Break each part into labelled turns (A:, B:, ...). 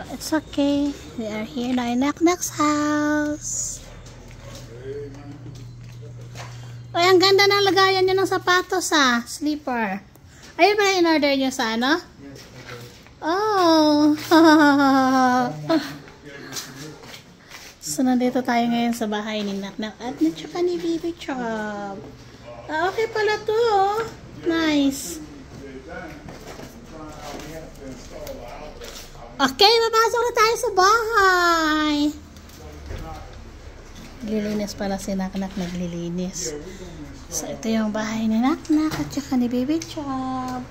A: It's okay. We are here now in Naknak's house. Ay, ang ganda ng lagayan nyo ng sapatos slipper. Ayun ba in order nyo sa ano? Oh. So, nandito tayo ngayon sa bahay ni Naknak at tsaka ni Baby Chub. Okay pala to. Nice. Okay, papasok na tayo sa bahay. Naglilinis pala si Naknak, naglilinis. So, ito yung bahay ni Naknak at saka ni Baby Chub.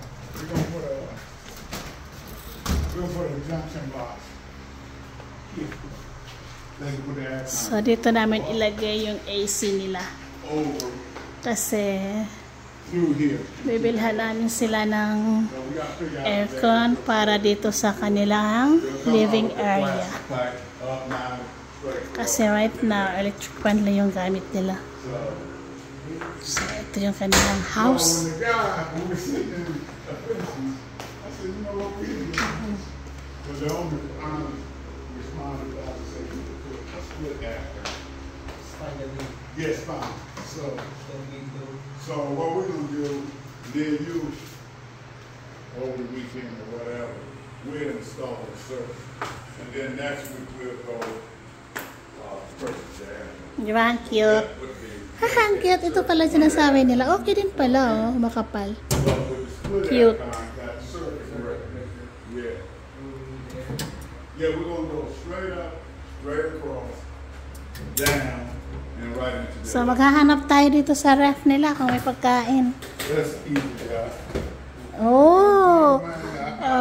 A: So, dito namin ilagay yung AC nila. Kasi bibilhan namin sila ng aircon para dito sa kanilang living area. Kasi right now, electric fan lang yung gamit nila. So, ito yung kanilang house.
B: Yes, fine. So what we're gonna do, then you over the weekend or whatever, we'll install the service, and then next week we'll go purchase the air.
A: Di ba? Ang cute. Ang cute. Ito pala sinasabi nila. Okay din pala, makapal. Cute.
B: Yeah, we're gonna go straight up, straight across, down, and right into the.
A: So, maghahanap tayo dito sa ref nila kung may pagkain.
B: That's easy, guys.
A: Oh!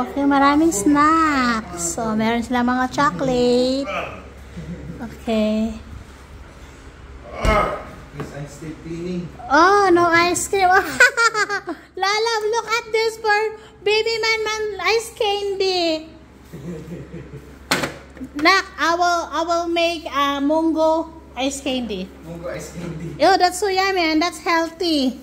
A: Okay, maraming snacks. So, meron sila mga chocolate. Okay. Oh, no ice cream. Lala, look at this for baby man ice candy. Nak, I will make mango ice candy.
C: Mango ice candy.
A: Oh, that's so yummy and that's healthy.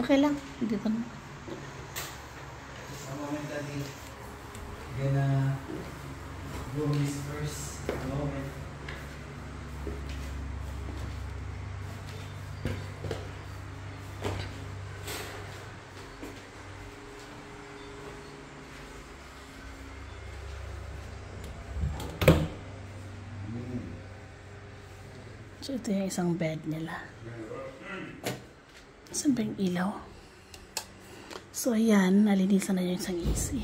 A: Okay lang. Hindi pa naman.
C: Sa moment natin, gonna go this first moment.
A: So, ito yung isang bed nila. Saan ba yung ilaw? So, ayan. Nalinisan na yung isang AC.